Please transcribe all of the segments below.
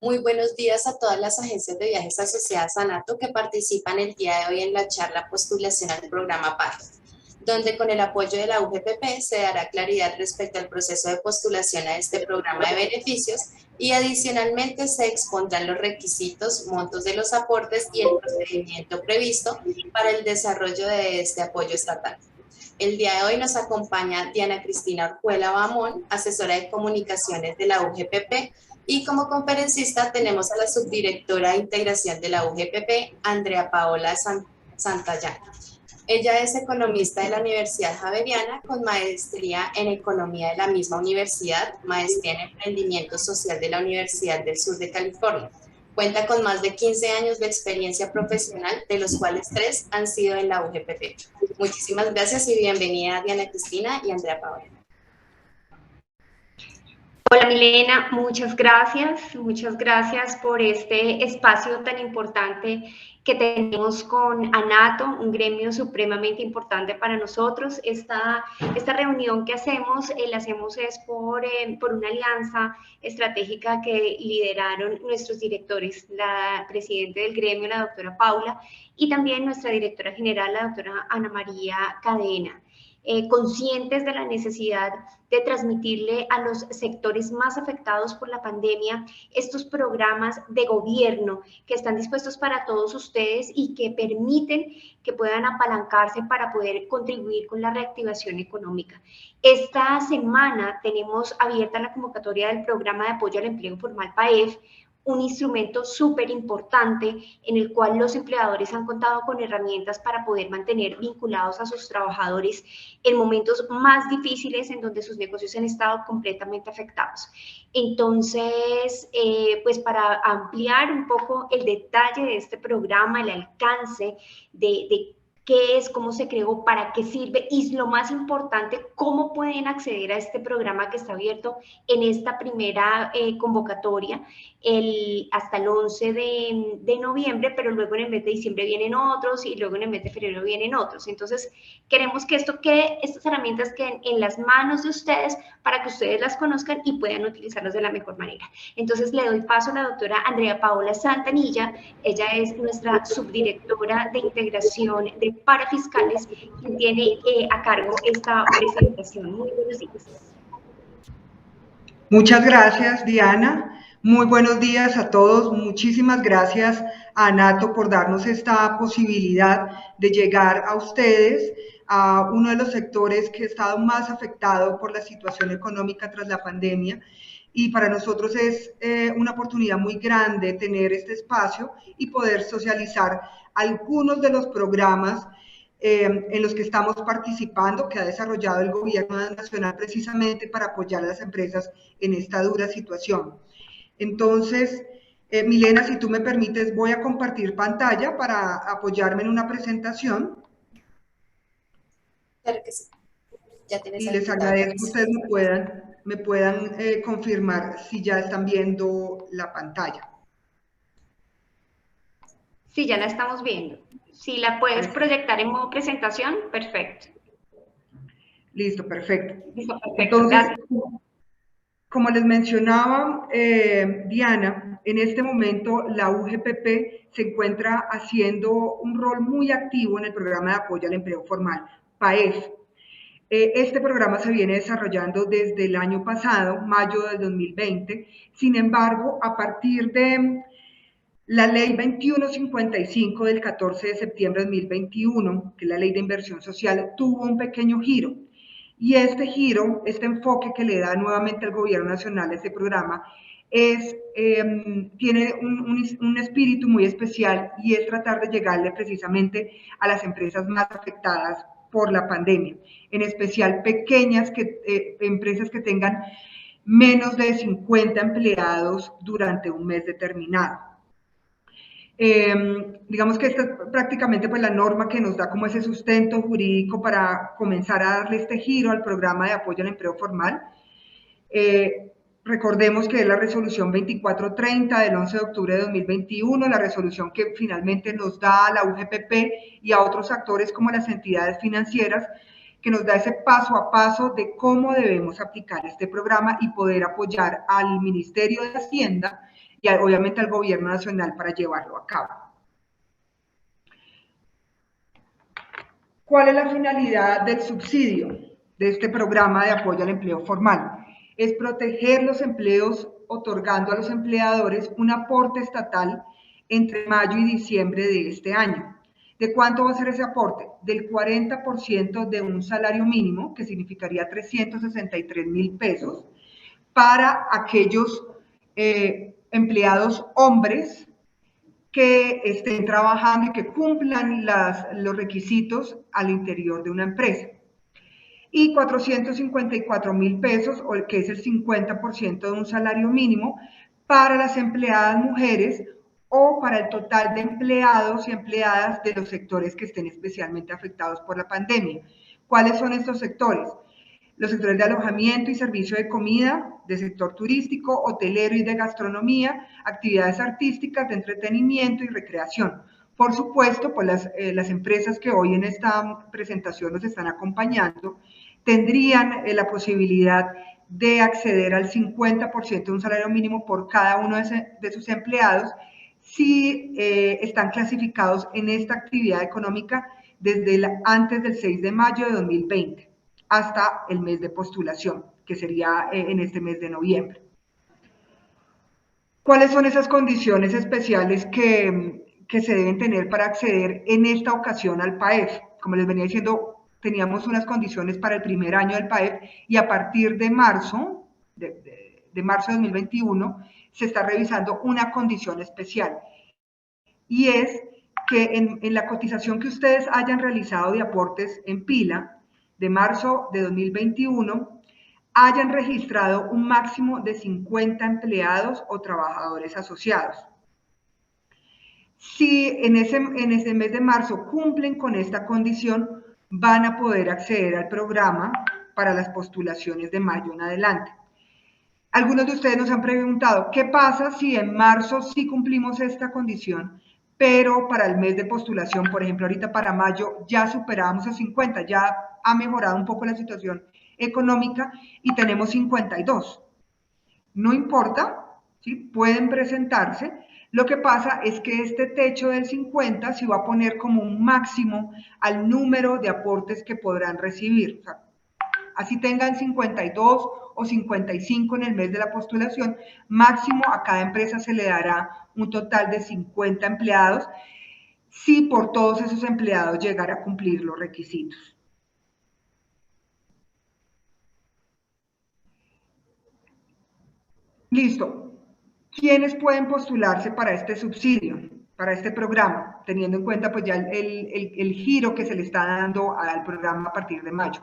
Muy buenos días a todas las agencias de viajes asociadas a NATO que participan el día de hoy en la charla postulación al programa PAEF, donde con el apoyo de la UGPP se dará claridad respecto al proceso de postulación a este programa de beneficios y adicionalmente se expondrán los requisitos, montos de los aportes y el procedimiento previsto para el desarrollo de este apoyo estatal. El día de hoy nos acompaña Diana Cristina Orjuela Bamón, asesora de comunicaciones de la UGPP, y como conferencista tenemos a la subdirectora de integración de la UGPP, Andrea Paola Santayana. Ella es economista de la Universidad Javeriana con maestría en economía de la misma universidad, maestría en emprendimiento social de la Universidad del Sur de California. Cuenta con más de 15 años de experiencia profesional, de los cuales 3 han sido en la UGPP. Muchísimas gracias y bienvenida Diana Cristina y Andrea Paola. Hola Milena, muchas gracias por este espacio tan importante que tenemos con ANATO, un gremio supremamente importante para nosotros. Esta reunión que hacemos, la hacemos es por una alianza estratégica que lideraron nuestros directores, la presidenta del gremio, la doctora Paula, y también nuestra directora general, la doctora Ana María Cadena. Conscientes de la necesidad de transmitirle a los sectores más afectados por la pandemia estos programas de gobierno que están dispuestos para todos ustedes y que permiten que puedan apalancarse para poder contribuir con la reactivación económica. Esta semana tenemos abierta la convocatoria del programa de apoyo al empleo formal PAEF, un instrumento súper importante en el cual los empleadores han contado con herramientas para poder mantener vinculados a sus trabajadores en momentos más difíciles en donde sus negocios han estado completamente afectados. Entonces, pues para ampliar un poco el detalle de este programa, el alcance de qué es, cómo se creó, para qué sirve y lo más importante, cómo pueden acceder a este programa que está abierto en esta primera convocatoria hasta el 11 de noviembre, pero luego en el mes de diciembre vienen otros y luego en el mes de febrero vienen otros. Entonces, queremos que estas herramientas queden en las manos de ustedes para que ustedes las conozcan y puedan utilizarlas de la mejor manera. Entonces, le doy paso a la doctora Andrea Paola Santanilla. Ella es nuestra subdirectora de integración de parafiscales, quien tiene a cargo esta presentación. Muy buenos días. Muchas gracias, Diana. Muy buenos días a todos. Muchísimas gracias a ANATO por darnos esta posibilidad de llegar a ustedes, a uno de los sectores que ha estado más afectado por la situación económica tras la pandemia. Y para nosotros es una oportunidad muy grande tener este espacio y poder socializar algunos de los programas en los que estamos participando, que ha desarrollado el gobierno nacional precisamente para apoyar a las empresas en esta dura situación. Entonces, Milena, si tú me permites, voy a compartir pantalla para apoyarme en una presentación. Claro que sí. Ya tienes y les agradezco que ustedes me puedan confirmar si ya están viendo la pantalla. Sí, ya la estamos viendo. Si la puedes proyectar en modo presentación, perfecto. Listo, perfecto. Listo, perfecto. Entonces, gracias. Como les mencionaba Diana, en este momento la UGPP se encuentra haciendo un rol muy activo en el programa de apoyo al empleo formal, PAEF. Este programa se viene desarrollando desde el año pasado, mayo del 2020. Sin embargo, a partir de la ley 2155 del 14 de septiembre de 2021, que es la ley de inversión social, tuvo un pequeño giro. Y este giro, este enfoque que le da nuevamente el gobierno nacional a este programa, tiene un espíritu muy especial y es tratar de llegarle precisamente a las empresas más afectadas por la pandemia, en especial pequeñas empresas que tengan menos de 50 empleados durante un mes determinado. Digamos que esta es prácticamente pues la norma que nos da como ese sustento jurídico para comenzar a darle este giro al programa de apoyo al empleo formal. Recordemos que es la resolución 2430 del 11 de octubre de 2021, la resolución que finalmente nos da a la UGPP y a otros actores como las entidades financieras, que nos da ese paso a paso de cómo debemos aplicar este programa y poder apoyar al Ministerio de Hacienda y obviamente al gobierno nacional para llevarlo a cabo. ¿Cuál es la finalidad del subsidio de este programa de apoyo al empleo formal? Es proteger los empleos otorgando a los empleadores un aporte estatal entre mayo y diciembre de este año. ¿De cuánto va a ser ese aporte? Del 40% de un salario mínimo, que significaría 363.000 pesos, para aquellos empleados hombres que estén trabajando y que cumplan los requisitos al interior de una empresa. Y 454.000 pesos, que es el 50% de un salario mínimo, para las empleadas mujeres o para el total de empleados y empleadas de los sectores que estén especialmente afectados por la pandemia. ¿Cuáles son estos sectores? Los sectores de alojamiento y servicio de comida, de sector turístico, hotelero y de gastronomía, actividades artísticas, de entretenimiento y recreación. Por supuesto, pues las empresas que hoy en esta presentación nos están acompañando tendrían la posibilidad de acceder al 50% de un salario mínimo por cada uno de sus empleados si están clasificados en esta actividad económica desde antes del 6 de mayo de 2020 hasta el mes de postulación, que sería en este mes de noviembre. ¿Cuáles son esas condiciones especiales que se deben tener para acceder en esta ocasión al PAEF? Como les venía diciendo, teníamos unas condiciones para el primer año del PAEF y a partir de marzo de 2021 se está revisando una condición especial, y es que en la cotización que ustedes hayan realizado de aportes en pila de marzo de 2021 hayan registrado un máximo de 50 empleados o trabajadores asociados. Si en ese mes de marzo cumplen con esta condición, van a poder acceder al programa para las postulaciones de mayo en adelante. Algunos de ustedes nos han preguntado, ¿qué pasa si en marzo sí cumplimos esta condición, pero para el mes de postulación, por ejemplo, ahorita para mayo, ya superábamos a 50, ya ha mejorado un poco la situación económica y tenemos 52? No importa, ¿sí? Pueden presentarse. Lo que pasa es que este techo del 50 se va a poner como un máximo al número de aportes que podrán recibir. O sea, así tengan 52 o 55 en el mes de la postulación, máximo a cada empresa se le dará un total de 50 empleados si por todos esos empleados llegara a cumplir los requisitos. Listo. ¿Quiénes pueden postularse para este subsidio, para este programa, teniendo en cuenta pues ya el giro que se le está dando al programa a partir de mayo?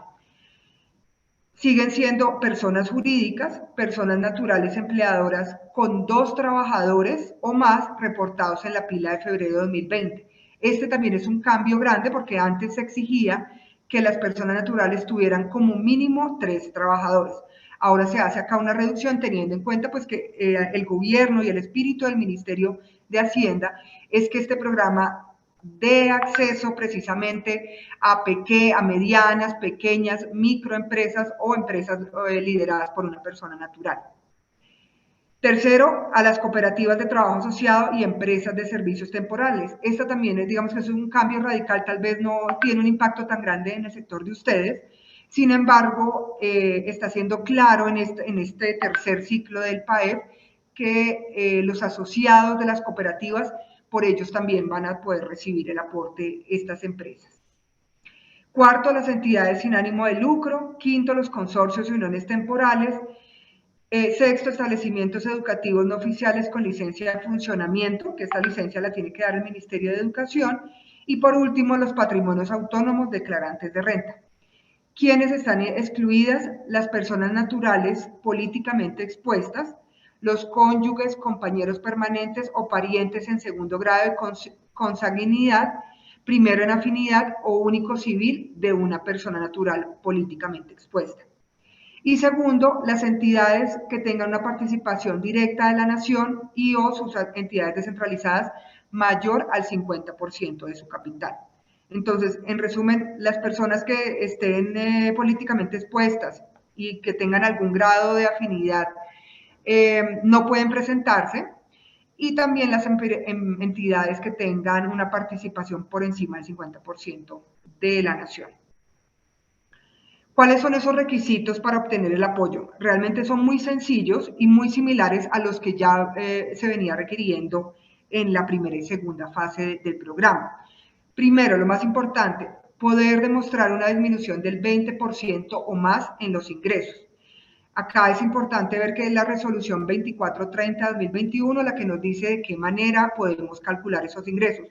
Siguen siendo personas jurídicas, personas naturales empleadoras con 2 trabajadores o más reportados en la pila de febrero de 2020. Este también es un cambio grande porque antes se exigía que las personas naturales tuvieran como mínimo 3 trabajadores. Ahora se hace acá una reducción teniendo en cuenta pues que el gobierno y el espíritu del Ministerio de Hacienda es que este programa de acceso precisamente a medianas, pequeñas, microempresas o empresas lideradas por una persona natural. Tercero, a las cooperativas de trabajo asociado y empresas de servicios temporales. Esta también es, digamos que es un cambio radical, tal vez no tiene un impacto tan grande en el sector de ustedes, sin embargo, está siendo claro en este tercer ciclo del PAEF que los asociados de las cooperativas, por ellos también van a poder recibir el aporte estas empresas. Cuarto, las entidades sin ánimo de lucro. Quinto, los consorcios y uniones temporales. Sexto, establecimientos educativos no oficiales con licencia de funcionamiento, que esta licencia la tiene que dar el Ministerio de Educación. Y por último, los patrimonios autónomos declarantes de renta. ¿Quiénes están excluidas? Las personas naturales políticamente expuestas, los cónyuges, compañeros permanentes o parientes en segundo grado de consanguinidad, primero en afinidad o único civil de una persona natural políticamente expuesta. Y segundo, las entidades que tengan una participación directa de la nación y o sus entidades descentralizadas mayor al 50% de su capital. Entonces, en resumen, las personas que estén políticamente expuestas y que tengan algún grado de afinidad no pueden presentarse. y también las entidades que tengan una participación por encima del 50% de la nación. ¿Cuáles son esos requisitos para obtener el apoyo? Realmente son muy sencillos y muy similares a los que ya se venía requiriendo en la primera y segunda fase del programa. Primero, lo más importante, poder demostrar una disminución del 20% o más en los ingresos. Acá es importante ver que es la resolución 2430-2021 la que nos dice de qué manera podemos calcular esos ingresos.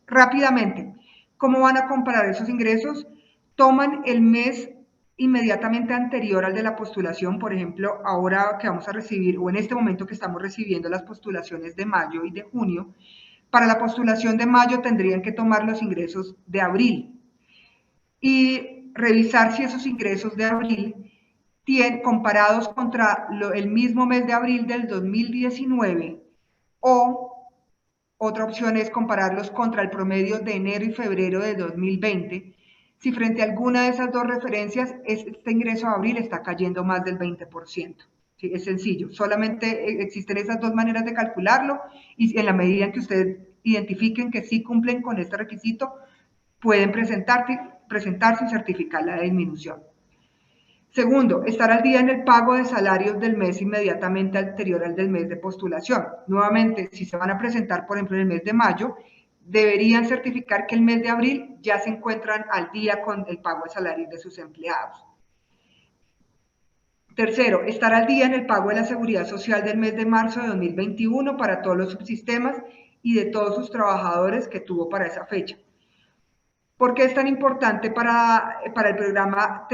Rápidamente, ¿cómo van a comparar esos ingresos? Toman el mes inmediatamente anterior al de la postulación, por ejemplo, ahora que vamos a recibir, o en este momento que estamos recibiendo las postulaciones de mayo y de junio, para la postulación de mayo tendrían que tomar los ingresos de abril y revisar si esos ingresos de abril comparados contra el mismo mes de abril del 2019 o otra opción es compararlos contra el promedio de enero y febrero de 2020. Si frente a alguna de esas dos referencias, este ingreso de abril está cayendo más del 20%. ¿Sí? Es sencillo, solamente existen esas dos maneras de calcularlo y en la medida en que ustedes identifiquen que sí cumplen con este requisito, pueden presentarse y certificar la disminución. Segundo, estar al día en el pago de salarios del mes inmediatamente anterior al del mes de postulación. Nuevamente, si se van a presentar, por ejemplo, en el mes de mayo, deberían certificar que el mes de abril ya se encuentran al día con el pago de salarios de sus empleados. Tercero, estar al día en el pago de la seguridad social del mes de marzo de 2021 para todos los subsistemas y de todos sus trabajadores que tuvo para esa fecha. ¿Por qué es tan importante para el programa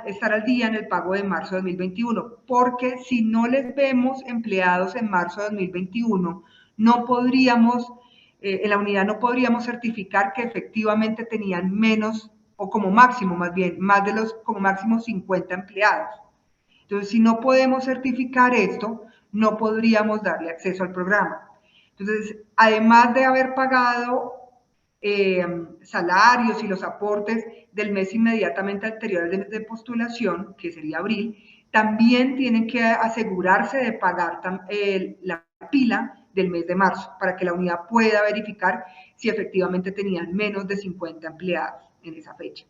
estar al día en el pago de marzo de 2021? Porque si no les vemos empleados en marzo de 2021, no podríamos, en la unidad no podríamos certificar que efectivamente tenían menos, o como máximo más bien, más de los como máximo 50 empleados. Entonces, si no podemos certificar esto, no podríamos darle acceso al programa. Entonces, además de haber pagado salarios y los aportes del mes inmediatamente anterior al mes de postulación, que sería abril, también tienen que asegurarse de pagar la pila del mes de marzo para que la unidad pueda verificar si efectivamente tenían menos de 50 empleados en esa fecha.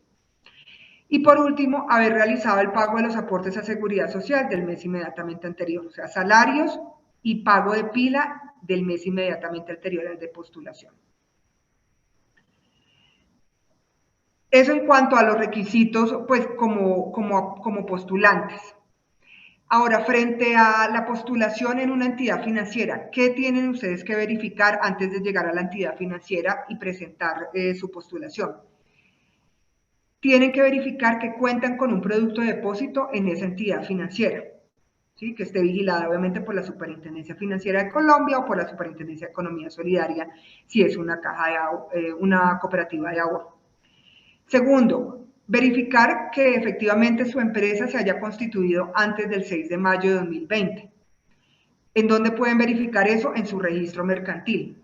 Y por último, haber realizado el pago de los aportes a seguridad social del mes inmediatamente anterior, o sea, salarios y pago de pila del mes inmediatamente anterior al de postulación. Eso en cuanto a los requisitos, pues como postulantes. Ahora, frente a la postulación en una entidad financiera, ¿qué tienen ustedes que verificar antes de llegar a la entidad financiera y presentar su postulación? Tienen que verificar que cuentan con un producto de depósito en esa entidad financiera, ¿sí? Que esté vigilada obviamente por la Superintendencia Financiera de Colombia o por la Superintendencia de Economía Solidaria, si es una una cooperativa de ahorro. Segundo, verificar que efectivamente su empresa se haya constituido antes del 6 de mayo de 2020. ¿En dónde pueden verificar eso? En su registro mercantil.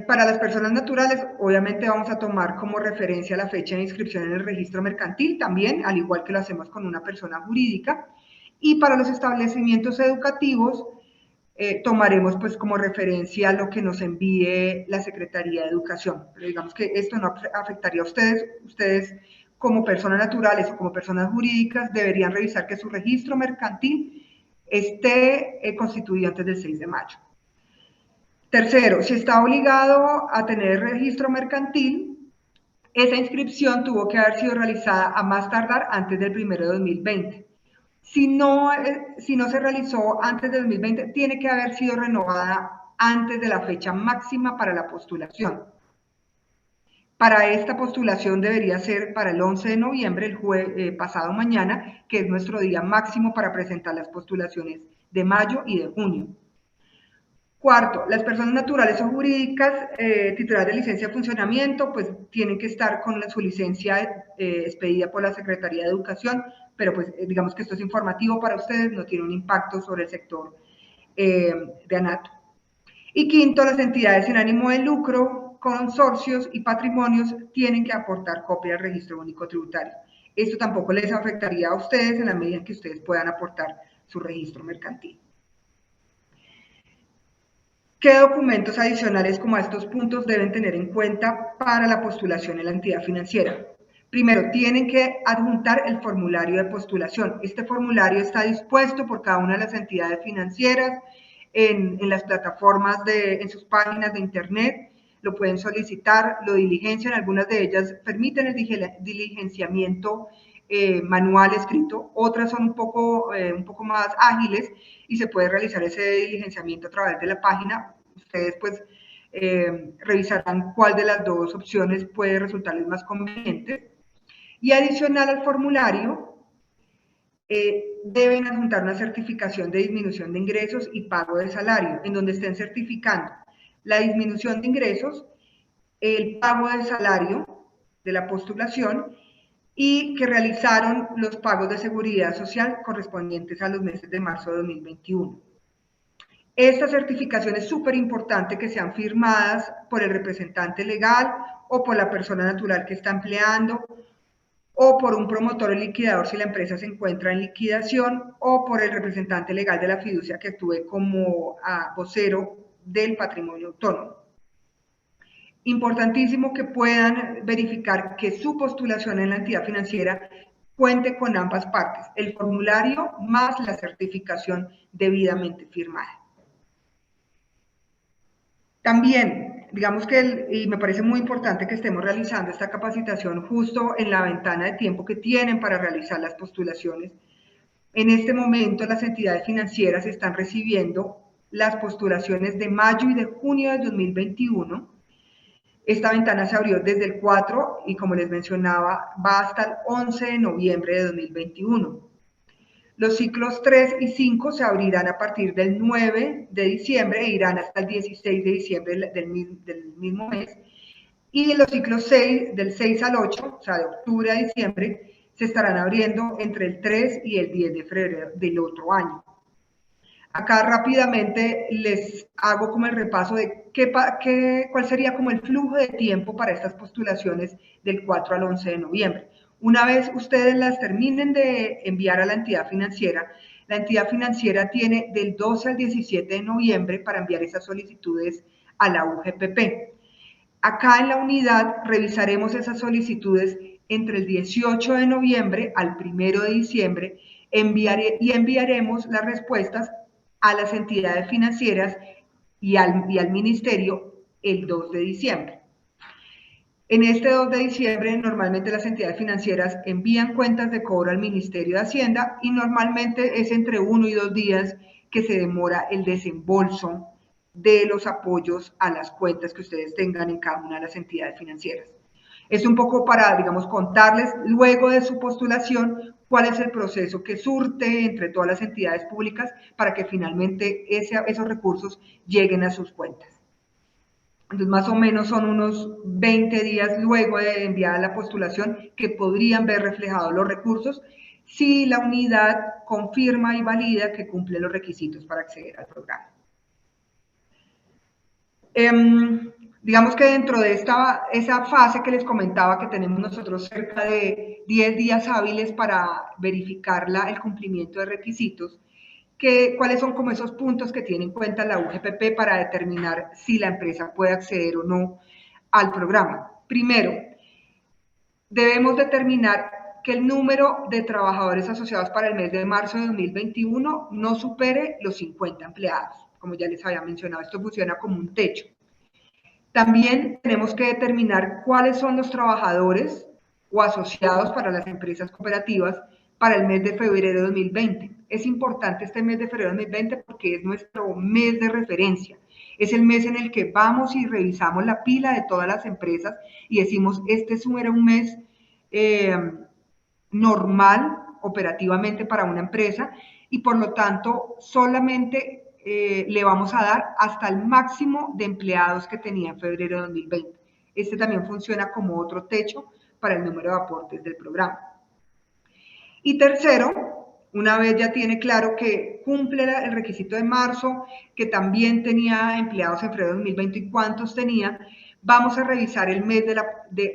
Para las personas naturales, obviamente vamos a tomar como referencia la fecha de inscripción en el registro mercantil también, al igual que lo hacemos con una persona jurídica. Y para los establecimientos educativos, tomaremos pues como referencia lo que nos envíe la Secretaría de Educación. Pero digamos que esto no afectaría a ustedes. Ustedes como personas naturales o como personas jurídicas deberían revisar que su registro mercantil esté constituido antes del 6 de mayo. Tercero, si está obligado a tener registro mercantil, esa inscripción tuvo que haber sido realizada a más tardar antes del 1 de 2020. Si no se realizó antes de 2020, tiene que haber sido renovada antes de la fecha máxima para la postulación. Para esta postulación debería ser para el 11 de noviembre, pasado mañana, que es nuestro día máximo para presentar las postulaciones de mayo y de junio. Cuarto, las personas naturales o jurídicas titulares de licencia de funcionamiento, pues tienen que estar con su licencia expedida por la Secretaría de Educación, pero pues digamos que esto es informativo para ustedes, no tiene un impacto sobre el sector de ANATO. Y quinto, las entidades sin ánimo de lucro, consorcios y patrimonios tienen que aportar copia del registro único tributario. Esto tampoco les afectaría a ustedes en la medida en que ustedes puedan aportar su registro mercantil. ¿Qué documentos adicionales como a estos puntos deben tener en cuenta para la postulación en la entidad financiera? Primero, tienen que adjuntar el formulario de postulación. Este formulario está dispuesto por cada una de las entidades financieras en las plataformas, en sus páginas de internet. Lo pueden solicitar, lo diligencian. Algunas de ellas permiten el diligenciamiento manual escrito, otras son un poco más ágiles y se puede realizar ese diligenciamiento a través de la página. Ustedes pues revisarán cuál de las dos opciones puede resultarles más conveniente. Y adicional al formulario, deben adjuntar una certificación de disminución de ingresos y pago de salario, en donde estén certificando la disminución de ingresos, el pago de salario de la postulación y que realizaron los pagos de seguridad social correspondientes a los meses de marzo de 2021. Esta certificación es súper importante que sean firmadas por el representante legal o por la persona natural que está empleando, o por un promotor o liquidador si la empresa se encuentra en liquidación, o por el representante legal de la fiducia que actúe como vocero del patrimonio autónomo. Importantísimo que puedan verificar que su postulación en la entidad financiera cuente con ambas partes, el formulario más la certificación debidamente firmada. También, digamos que, y me parece muy importante que estemos realizando esta capacitación justo en la ventana de tiempo que tienen para realizar las postulaciones. En este momento las entidades financieras están recibiendo las postulaciones de mayo y de junio de 2021. Esta ventana se abrió desde el 4 y, como les mencionaba, va hasta el 11 de noviembre de 2021. Los ciclos 3 y 5 se abrirán a partir del 9 de diciembre e irán hasta el 16 de diciembre del mismo mes. Y los ciclos 6, del 6 al 8, o sea, de octubre a diciembre, se estarán abriendo entre el 3 y el 10 de febrero del otro año. Acá rápidamente les hago como el repaso de cuál sería como el flujo de tiempo para estas postulaciones del 4 al 11 de noviembre. Una vez ustedes las terminen de enviar a la entidad financiera tiene del 12 al 17 de noviembre para enviar esas solicitudes a la UGPP. Acá en la unidad revisaremos esas solicitudes entre el 18 de noviembre al 1 de diciembre y enviaremos las respuestas a las entidades financieras y al ministerio el 2 de diciembre. En este 2 de diciembre normalmente las entidades financieras envían cuentas de cobro al Ministerio de Hacienda y normalmente es entre 1 y 2 días que se demora el desembolso de los apoyos a las cuentas que ustedes tengan en cada una de las entidades financieras. Es un poco para, digamos, contarles luego de su postulación cuál es el proceso que surte entre todas las entidades públicas para que finalmente esos recursos lleguen a sus cuentas. Entonces, más o menos son unos 20 días luego de enviada la postulación que podrían ver reflejados los recursos si la unidad confirma y valida que cumple los requisitos para acceder al programa. Digamos que dentro de esa fase que les comentaba que tenemos nosotros cerca de 10 días hábiles para verificar el cumplimiento de requisitos, ¿cuáles son como esos puntos que tiene en cuenta la UGPP para determinar si la empresa puede acceder o no al programa? Primero, debemos determinar que el número de trabajadores asociados para el mes de marzo de 2021 no supere los 50 empleados. Como ya les había mencionado, esto funciona como un techo. También tenemos que determinar cuáles son los trabajadores o asociados para las empresas cooperativas para el mes de febrero de 2020. Es importante este mes de febrero de 2020 porque es nuestro mes de referencia. Es el mes en el que vamos y revisamos la pila de todas las empresas y decimos, este era un mes normal operativamente para una empresa y por lo tanto solamente le vamos a dar hasta el máximo de empleados que tenía en febrero de 2020. Este también funciona como otro techo para el número de aportes del programa. Y tercero, una vez ya tiene claro que cumple el requisito de marzo, que también tenía empleados en febrero de 2020 y cuántos tenía, vamos a revisar el mes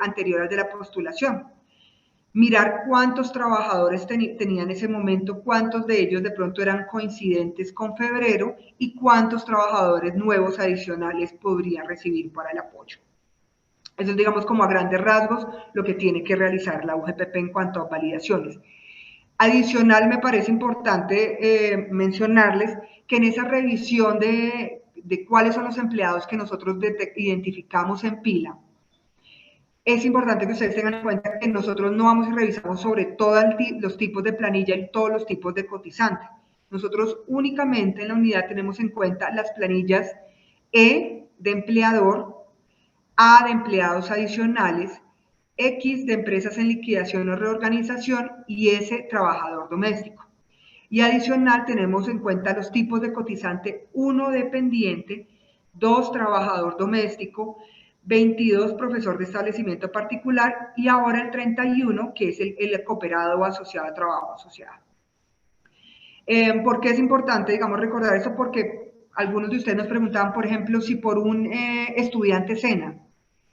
anterior al de la postulación. mirar cuántos trabajadores tenían en ese momento, cuántos de ellos de pronto eran coincidentes con febrero y cuántos trabajadores nuevos adicionales podrían recibir para el apoyo. Eso es, digamos, como a grandes rasgos lo que tiene que realizar la UGPP en cuanto a validaciones. Adicional, me parece importante mencionarles que en esa revisión de cuáles son los empleados que nosotros identificamos en pila, es importante que ustedes tengan en cuenta que nosotros no vamos y revisamos sobre todos los tipos de planilla y todos los tipos de cotizante. Nosotros únicamente en la unidad tenemos en cuenta las planillas E de empleador, A de empleados adicionales, X de empresas en liquidación o reorganización y S trabajador doméstico. Y adicional tenemos en cuenta los tipos de cotizante: 1 dependiente, 2 trabajador doméstico, 22 profesor de establecimiento particular y ahora el 31 que es el cooperado o asociado a trabajo asociado. ¿Por qué es importante, digamos, recordar eso? Porque algunos de ustedes nos preguntaban, por ejemplo, si por un estudiante SENA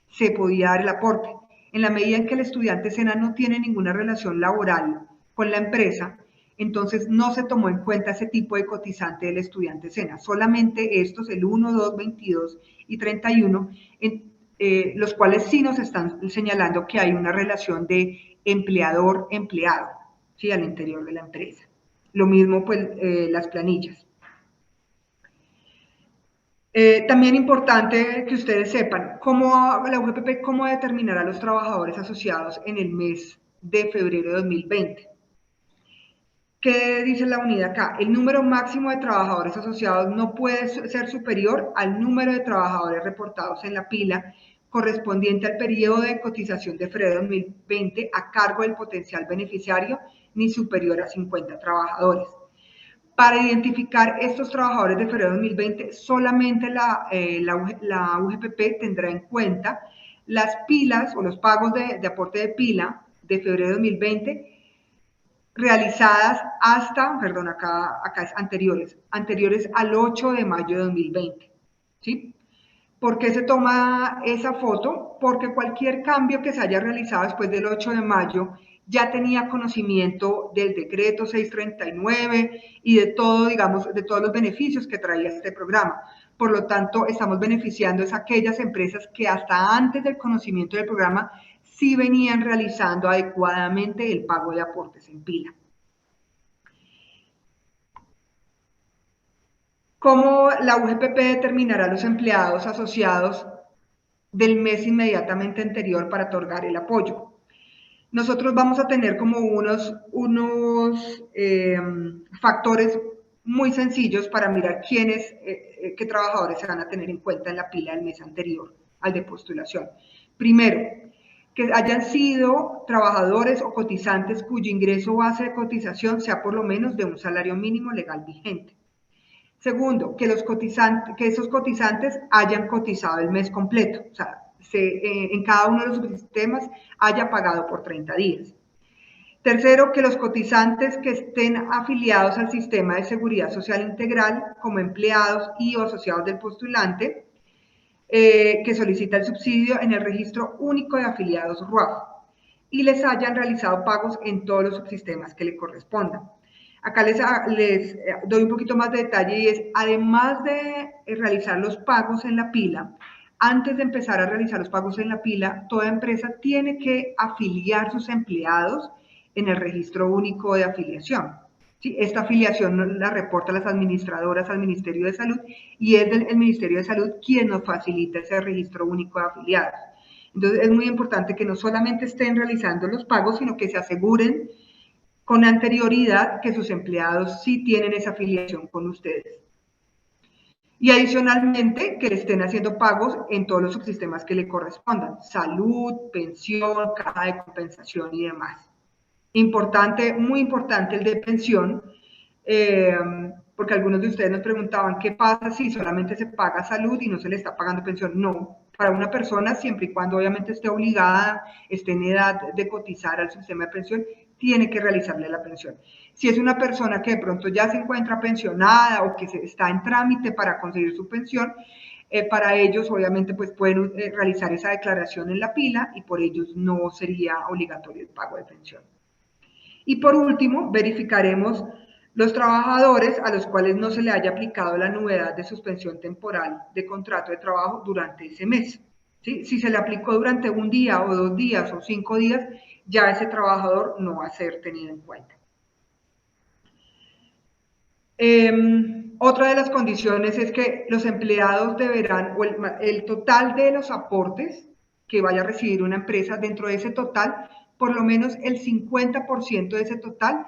se podía dar el aporte. En la medida en que el estudiante SENA no tiene ninguna relación laboral con la empresa, entonces no se tomó en cuenta ese tipo de cotizante del estudiante SENA. Solamente estos, el 1, 2, 22 y 31, los cuales sí nos están señalando que hay una relación de empleador-empleado, ¿sí?, al interior de la empresa. Lo mismo, pues, las planillas. También importante que ustedes sepan la UGPP cómo determinará a los trabajadores asociados en el mes de febrero de 2020. ¿Qué dice la unidad acá? El número máximo de trabajadores asociados no puede ser superior al número de trabajadores reportados en la pila correspondiente al periodo de cotización de febrero de 2020 a cargo del potencial beneficiario, ni superior a 50 trabajadores. Para identificar estos trabajadores de febrero de 2020, solamente la UGPP tendrá en cuenta las pilas o los pagos de aporte de pila de febrero de 2020 realizadas hasta, perdón, acá es anteriores al 8 de mayo de 2020, ¿sí? ¿Por qué se toma esa foto? Porque cualquier cambio que se haya realizado después del 8 de mayo ya tenía conocimiento del decreto 639 y de todo, digamos, de todos los beneficios que traía este programa. Por lo tanto, estamos beneficiando a aquellas empresas que hasta antes del conocimiento del programa sí venían realizando adecuadamente el pago de aportes en pila. ¿Cómo la UGPP determinará los empleados asociados del mes inmediatamente anterior para otorgar el apoyo? Nosotros vamos a tener como unos factores muy sencillos para mirar qué trabajadores se van a tener en cuenta en la pila del mes anterior al de postulación. Primero, que hayan sido trabajadores o cotizantes cuyo ingreso base de cotización sea por lo menos de un salario mínimo legal vigente. Segundo, que esos cotizantes hayan cotizado el mes completo, o sea, en cada uno de los subsistemas haya pagado por 30 días. Tercero, que los cotizantes que estén afiliados al sistema de seguridad social integral como empleados y o asociados del postulante que solicita el subsidio en el registro único de afiliados RUAF y les hayan realizado pagos en todos los subsistemas que le correspondan. Acá les doy un poquito más de detalle y es, además de realizar los pagos en la pila, antes de empezar a realizar los pagos en la pila, toda empresa tiene que afiliar sus empleados en el registro único de afiliación. ¿Sí? Esta afiliación la reporta las administradoras al Ministerio de Salud y es el Ministerio de Salud quien nos facilita ese registro único de afiliados. Entonces es muy importante que no solamente estén realizando los pagos, sino que se aseguren con anterioridad que sus empleados sí tienen esa afiliación con ustedes. Y adicionalmente que le estén haciendo pagos en todos los subsistemas que le correspondan, salud, pensión, caja de compensación y demás. Importante, muy importante el de pensión, porque algunos de ustedes nos preguntaban qué pasa si solamente se paga salud y no se le está pagando pensión. No, para una persona, siempre y cuando obviamente esté obligada, esté en edad de cotizar al sistema de pensión, tiene que realizarle la pensión. Si es una persona que de pronto ya se encuentra pensionada o que está en trámite para conseguir su pensión, para ellos obviamente pues pueden realizar esa declaración en la pila y por ellos no sería obligatorio el pago de pensión. Y por último, verificaremos los trabajadores a los cuales no se le haya aplicado la novedad de suspensión temporal de contrato de trabajo durante ese mes. ¿Sí? Si se le aplicó durante un día o 2 días o 5 días, ya ese trabajador no va a ser tenido en cuenta. Otra de las condiciones es que los empleados deberán, o el total de los aportes que vaya a recibir una empresa, dentro de ese total, por lo menos el 50% de ese total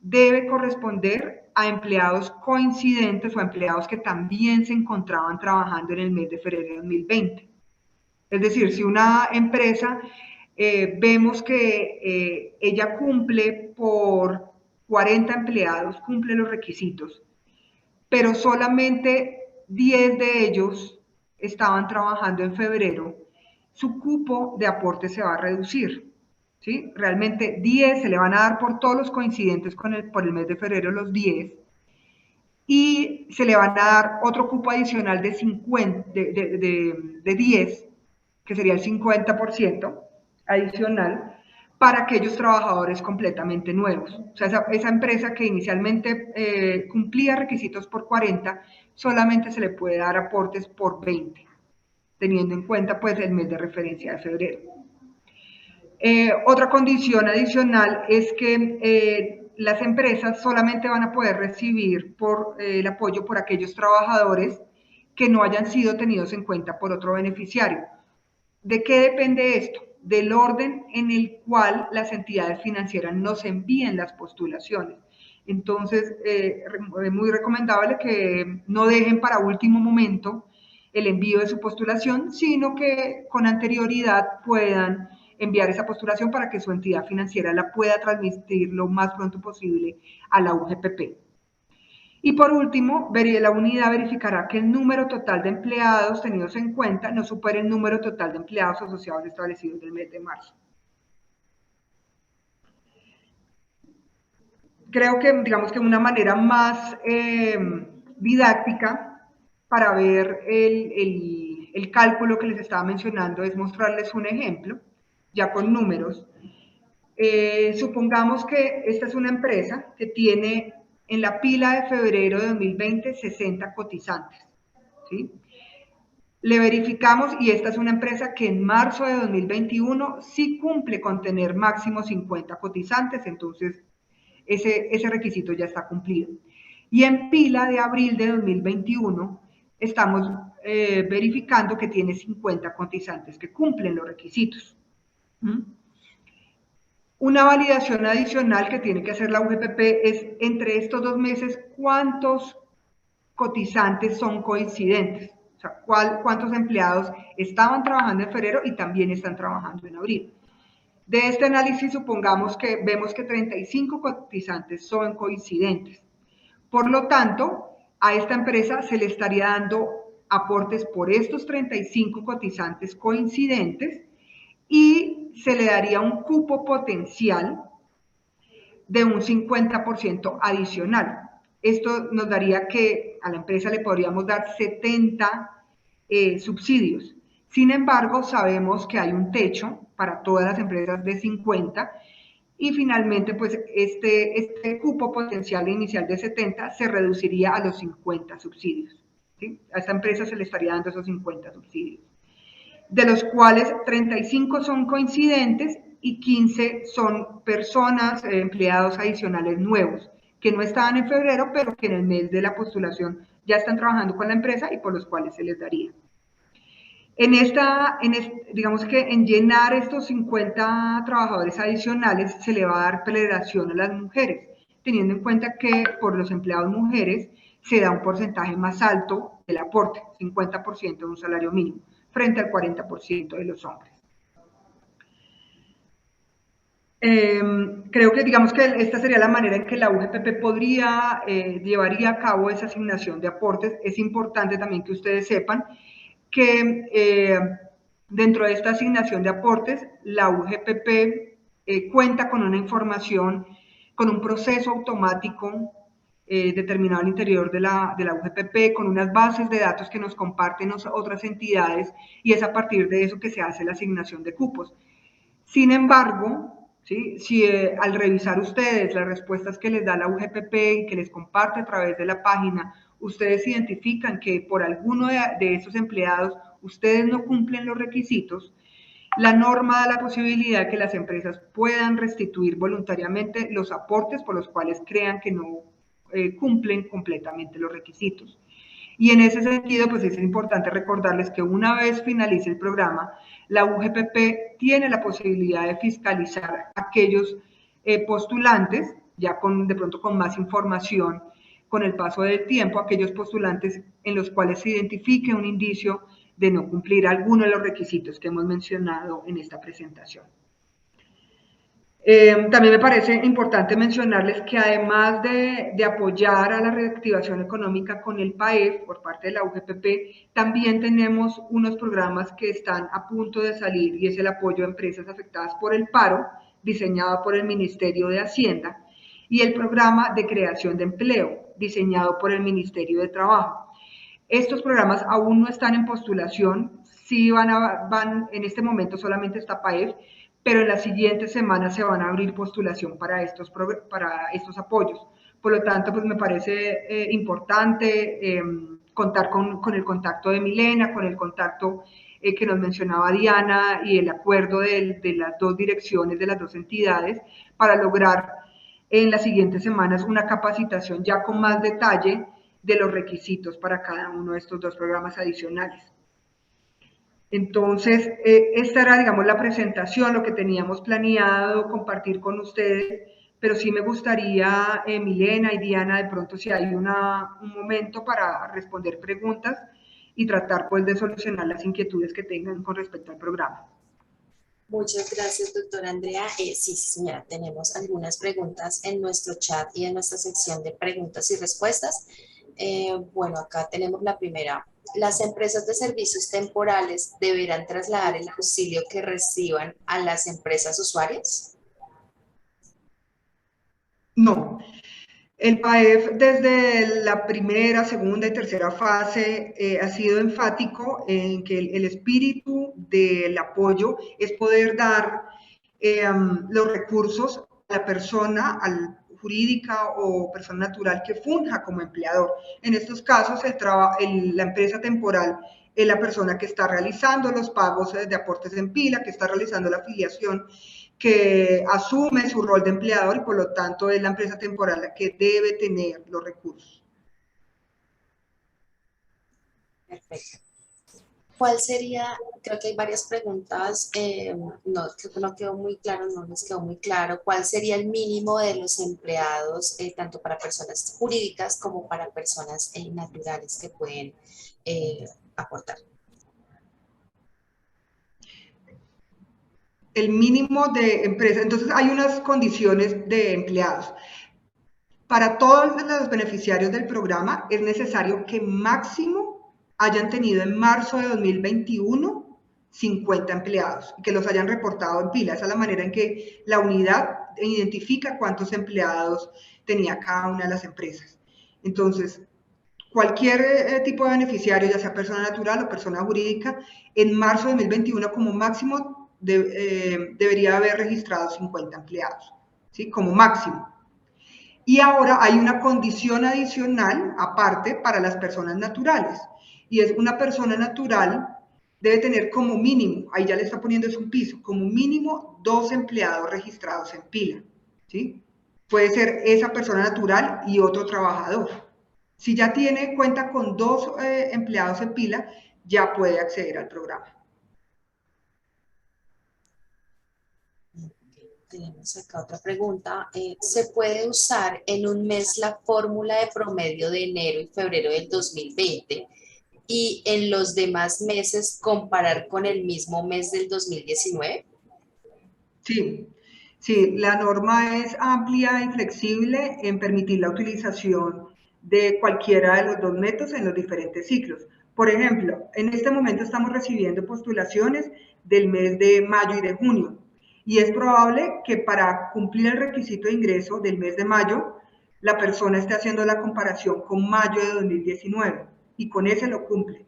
debe corresponder a empleados coincidentes o empleados que también se encontraban trabajando en el mes de febrero de 2020. Es decir, si una empresa vemos que ella cumple por 40 empleados, cumple los requisitos, pero solamente 10 de ellos estaban trabajando en febrero, su cupo de aporte se va a reducir. ¿Sí? Realmente 10 se le van a dar por todos los coincidentes por el mes de febrero, los 10, y se le van a dar otro cupo adicional de 10, que sería el 50% adicional, para aquellos trabajadores completamente nuevos. O sea, esa empresa que inicialmente cumplía requisitos por 40, solamente se le puede dar aportes por 20, teniendo en cuenta pues el mes de referencia de febrero. Otra condición adicional es que las empresas solamente van a poder recibir el apoyo por aquellos trabajadores que no hayan sido tenidos en cuenta por otro beneficiario. ¿De qué depende esto? Del orden en el cual las entidades financieras nos envíen las postulaciones. Entonces, es muy recomendable que no dejen para último momento el envío de su postulación, sino que con anterioridad puedan enviar esa postulación para que su entidad financiera la pueda transmitir lo más pronto posible a la UGPP. Y por último, la unidad verificará que el número total de empleados tenidos en cuenta no supere el número total de empleados asociados establecidos del mes de marzo. Creo que, digamos que una manera más didáctica para ver el cálculo que les estaba mencionando es mostrarles un ejemplo, ya con números. Supongamos que esta es una empresa que tiene en la pila de febrero de 2020 60 cotizantes, ¿sí? Le verificamos y esta es una empresa que en marzo de 2021 sí cumple con tener máximo 50 cotizantes, entonces ese requisito ya está cumplido. Y en pila de abril de 2021 estamos verificando que tiene 50 cotizantes que cumplen los requisitos. Una validación adicional que tiene que hacer la UGPP es entre estos 2 meses cuántos cotizantes son coincidentes, o sea, cuántos empleados estaban trabajando en febrero y también están trabajando en abril. De este análisis supongamos que vemos que 35 cotizantes son coincidentes. Por lo tanto, a esta empresa se le estaría dando aportes por estos 35 cotizantes coincidentes y se le daría un cupo potencial de un 50% adicional. Esto nos daría que a la empresa le podríamos dar 70 subsidios. Sin embargo, sabemos que hay un techo para todas las empresas de 50 y finalmente pues este cupo potencial inicial de 70 se reduciría a los 50 subsidios. ¿Sí? A esta empresa se le estaría dando esos 50 subsidios, de los cuales 35 son coincidentes y 15 son personas, empleados adicionales nuevos, que no estaban en febrero, pero que en el mes de la postulación ya están trabajando con la empresa y por los cuales se les daría. Digamos que en llenar estos 50 trabajadores adicionales se le va a dar prelación a las mujeres, teniendo en cuenta que por los empleados mujeres se da un porcentaje más alto del aporte, 50% de un salario mínimo, frente al 40% de los hombres. Creo que digamos que esta sería la manera en que la UGPP llevaría a cabo esa asignación de aportes. Es importante también que ustedes sepan que dentro de esta asignación de aportes, la UGPP cuenta con una información, con un proceso automático determinado al interior de la UGPP, con unas bases de datos que nos comparten otras entidades, y es a partir de eso que se hace la asignación de cupos. Sin embargo, ¿sí? Si al revisar ustedes las respuestas que les da la UGPP y que les comparte a través de la página, ustedes identifican que por alguno de esos empleados ustedes no cumplen los requisitos, la norma da la posibilidad de que las empresas puedan restituir voluntariamente los aportes por los cuales crean que no cumplen completamente los requisitos. Y en ese sentido, pues es importante recordarles que una vez finalice el programa, la UGPP tiene la posibilidad de fiscalizar a aquellos postulantes, ya de pronto con más información con el paso del tiempo, aquellos postulantes en los cuales se identifique un indicio de no cumplir alguno de los requisitos que hemos mencionado en esta presentación. También me parece importante mencionarles que además de apoyar a la reactivación económica con el PAEF por parte de la UGPP, también tenemos unos programas que están a punto de salir, y es el apoyo a empresas afectadas por el paro, diseñado por el Ministerio de Hacienda, y el programa de creación de empleo, diseñado por el Ministerio de Trabajo. Estos programas aún no están en postulación, sí van en este momento solamente está PAEF, pero en las siguientes semanas se van a abrir postulación para estos apoyos. Por lo tanto, pues me parece importante contar con el contacto de Milena, con el contacto que nos mencionaba Diana, y el acuerdo de las dos direcciones, de las dos entidades, para lograr en las siguientes semanas una capacitación ya con más detalle de los requisitos para cada uno de estos dos programas adicionales. Entonces, esta era, digamos, la presentación, lo que teníamos planeado compartir con ustedes, pero sí me gustaría, Milena y Diana, de pronto si hay un momento para responder preguntas y tratar pues de solucionar las inquietudes que tengan con respecto al programa. Muchas gracias, doctora Andrea. Sí, señora, tenemos algunas preguntas en nuestro chat y en nuestra sección de preguntas y respuestas. Bueno, acá tenemos la primera. ¿Las empresas de servicios temporales deberán trasladar el auxilio que reciban a las empresas usuarias? No. El PAEF desde la primera, segunda y tercera fase ha sido enfático en que el espíritu del apoyo es poder dar los recursos a la persona, jurídica o persona natural que funja como empleador. En estos casos, la empresa temporal es la persona que está realizando los pagos de aportes en pila, que está realizando la afiliación, que asume su rol de empleador, y por lo tanto es la empresa temporal la que debe tener los recursos. Perfecto. ¿Cuál sería? Creo que hay varias preguntas, no, creo que no quedó muy claro, no les quedó muy claro. ¿Cuál sería el mínimo de los empleados, tanto para personas jurídicas como para personas naturales que pueden aportar? El mínimo de empresa, entonces hay unas condiciones de empleados. Para todos los beneficiarios del programa es necesario que máximo hayan tenido en marzo de 2021 50 empleados y que los hayan reportado en pila. Esa es la manera en que la unidad identifica cuántos empleados tenía cada una de las empresas. Entonces, cualquier tipo de beneficiario, ya sea persona natural o persona jurídica, en marzo de 2021 como máximo debería haber registrado 50 empleados, ¿sí? Como máximo. Y ahora hay una condición adicional, aparte, para las personas naturales, y es una persona natural debe tener como mínimo, ahí ya le está poniendo es un piso, como mínimo 2 empleados registrados en pila, ¿sí? Puede ser esa persona natural y otro trabajador. Si ya cuenta con 2 empleados en pila, ya puede acceder al programa. Tenemos acá otra pregunta. ¿Se puede usar en un mes la fórmula de promedio de enero y febrero del 2020 y en los demás meses comparar con el mismo mes del 2019? Sí, sí, la norma es amplia y flexible en permitir la utilización de cualquiera de los dos métodos en los diferentes ciclos. Por ejemplo, en este momento estamos recibiendo postulaciones del mes de mayo y de junio, y es probable que para cumplir el requisito de ingreso del mes de mayo, la persona esté haciendo la comparación con mayo de 2019 y con ese lo cumple.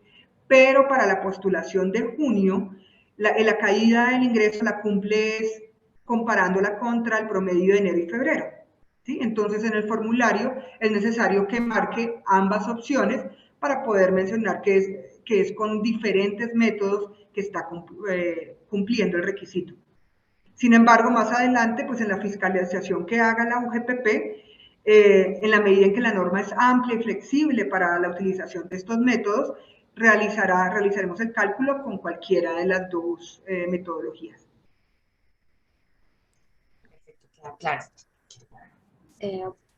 Pero para la postulación de junio, la caída del ingreso la cumple comparándola contra el promedio de enero y febrero. ¿Sí? Entonces, en el formulario es necesario que marque ambas opciones para poder mencionar que es con diferentes métodos que está cumpliendo el requisito. Sin embargo, más adelante, pues en la fiscalización que haga la UGPP, en la medida en que la norma es amplia y flexible para la utilización de estos métodos, realizaremos el cálculo con cualquiera de las dos metodologías. Perfecto, queda claro.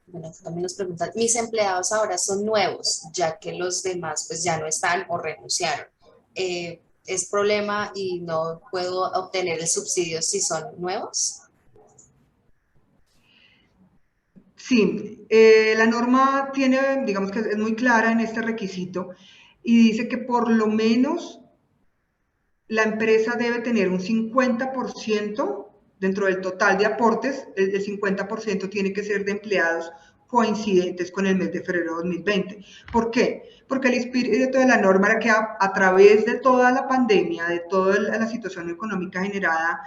Bueno, también nos preguntan, mis empleados ahora son nuevos, ya que los demás pues ya no están o renunciaron. ¿Es problema y no puedo obtener el subsidio si son nuevos? Sí, la norma tiene, digamos que es muy clara en este requisito y dice que por lo menos la empresa debe tener un 50% dentro del total de aportes, el 50% tiene que ser de empleados coincidentes con el mes de febrero de 2020. ¿Por qué? Porque el espíritu de la norma era que a través de toda la pandemia, de toda la situación económica generada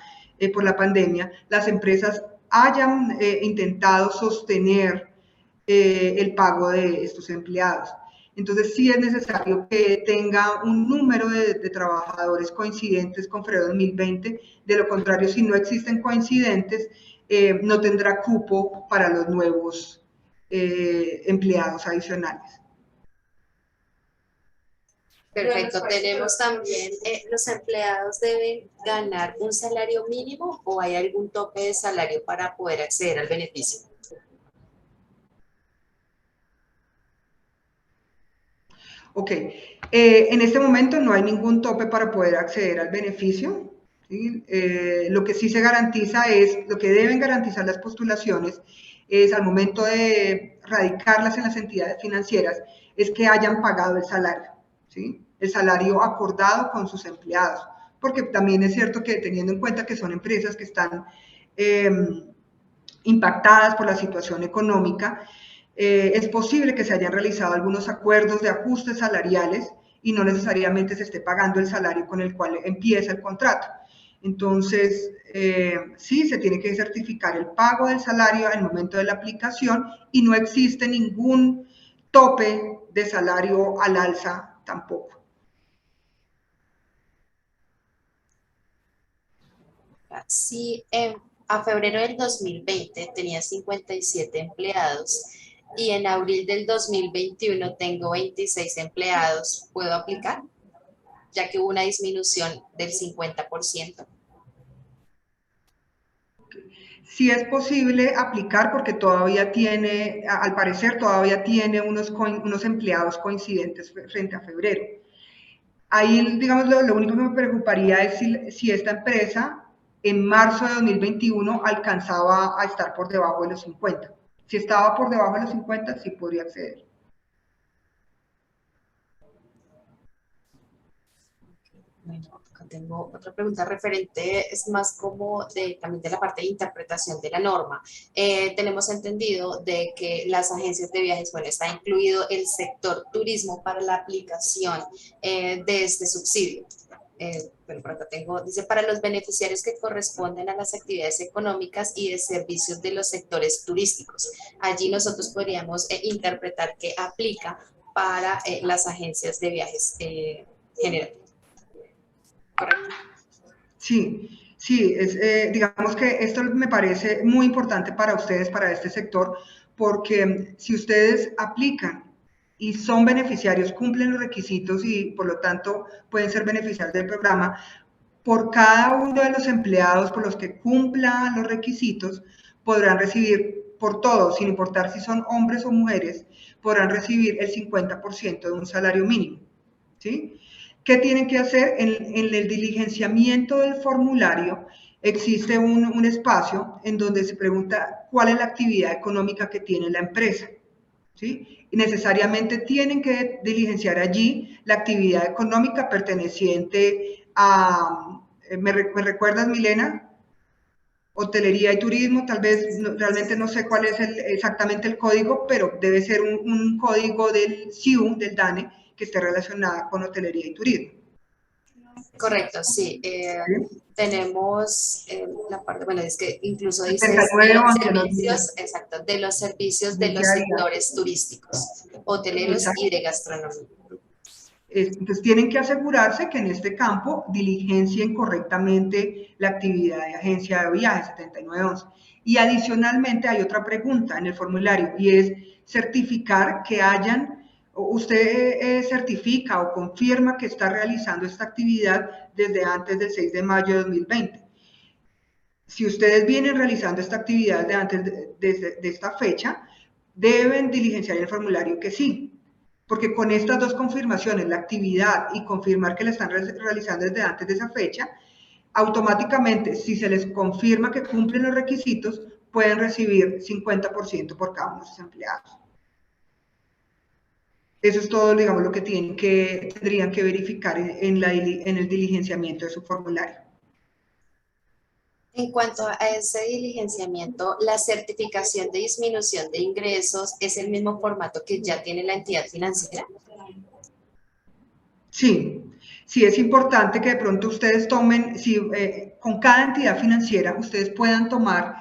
por la pandemia, las empresas hayan intentado sostener el pago de estos empleados. Entonces, sí es necesario que tenga un número de trabajadores coincidentes con febrero de 2020. De lo contrario, si no existen coincidentes, no tendrá cupo para los nuevos empleados adicionales. Perfecto. Tenemos también, ¿los empleados deben ganar un salario mínimo o hay algún tope de salario para poder acceder al beneficio? Ok, en este momento no hay ningún tope para poder acceder al beneficio. ¿Sí? Lo que sí se garantiza es, lo que deben garantizar las postulaciones es al momento de radicarlas en las entidades financieras, es que hayan pagado el salario, ¿sí? El salario acordado con sus empleados, porque también es cierto que teniendo en cuenta que son empresas que están impactadas por la situación económica, es posible que se hayan realizado algunos acuerdos de ajustes salariales y no necesariamente se esté pagando el salario con el cual empieza el contrato. Entonces, sí, se tiene que certificar el pago del salario al momento de la aplicación y no existe ningún tope de salario al alza tampoco. Sí, a febrero del 2020 tenía 57 empleados y en abril del 2021 tengo 26 empleados. ¿Puedo aplicar? Ya que hubo una disminución del 50%. Sí es posible aplicar porque todavía tiene, al parecer todavía tiene unos empleados coincidentes frente a febrero. Ahí, digamos, lo único que me preocuparía es si esta empresa en marzo de 2021 alcanzaba a estar por debajo de los 50. Si estaba por debajo de los 50, sí podría acceder. Bueno, acá tengo otra pregunta referente, es más como también de la parte de interpretación de la norma. Tenemos entendido de que las agencias de viajes, bueno, está incluido el sector turismo para la aplicación de este subsidio. Bueno, por acá tengo, dice, para los beneficiarios que corresponden a las actividades económicas y de servicios de los sectores turísticos. Allí nosotros podríamos interpretar que aplica para las agencias de viajes generales. Correcto. Sí, sí, digamos que esto me parece muy importante para ustedes, para este sector, porque si ustedes aplican y son beneficiarios, cumplen los requisitos y por lo tanto pueden ser beneficiarios del programa, por cada uno de los empleados por los que cumplan los requisitos, podrán recibir, por todos, sin importar si son hombres o mujeres, podrán recibir el 50% de un salario mínimo, ¿sí? ¿Qué tienen que hacer? En el diligenciamiento del formulario existe un espacio en donde se pregunta cuál es la actividad económica que tiene la empresa, ¿sí? Y necesariamente tienen que diligenciar allí la actividad económica perteneciente a... ¿Me recuerdas, Milena? Hotelería y turismo, tal vez, realmente no sé cuál es exactamente el código, pero debe ser un código del SIU, del DANE, que esté relacionado con hotelería y turismo. Correcto, sí. ¿Sí? Tenemos la parte, bueno, es que incluso dices de 79 los once nos dice. servicios, exacto, de los servicios de los sectores turísticos, hoteleros y de gastronomía. Entonces tienen que asegurarse que en este campo diligencien correctamente la actividad de agencia de viajes 7911. Y adicionalmente hay otra pregunta en el formulario y es certificar que usted certifica o confirma que está realizando esta actividad desde antes del 6 de mayo de 2020. Si ustedes vienen realizando esta actividad de esta fecha, deben diligenciar el formulario que sí, porque con estas dos confirmaciones, la actividad y confirmar que la están realizando desde antes de esa fecha, automáticamente, si se les confirma que cumplen los requisitos, pueden recibir 50% por cada uno de sus empleados. Eso es todo, digamos, lo que tendrían que verificar en el diligenciamiento de su formulario. En cuanto a ese diligenciamiento, la certificación de disminución de ingresos es el mismo formato que ya tiene la entidad financiera. Sí, sí es importante que de pronto ustedes tomen, con cada entidad financiera, ustedes puedan tomar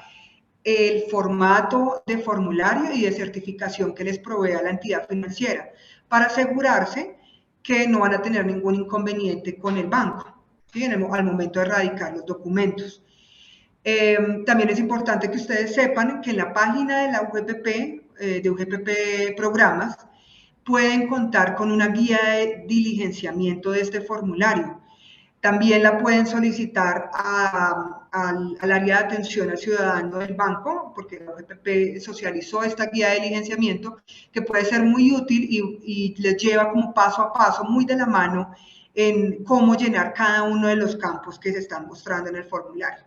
el formato de formulario y de certificación que les provea la entidad financiera para asegurarse que no van a tener ningún inconveniente con el banco, ¿sí? Al momento de radicar los documentos. También es importante que ustedes sepan que en la página de la UGPP, de UGPP Programas, pueden contar con una guía de diligenciamiento de este formulario. También la pueden solicitar al área de atención al ciudadano del banco, porque la UGPP socializó esta guía de diligenciamiento, que puede ser muy útil y les lleva como paso a paso, muy de la mano, en cómo llenar cada uno de los campos que se están mostrando en el formulario.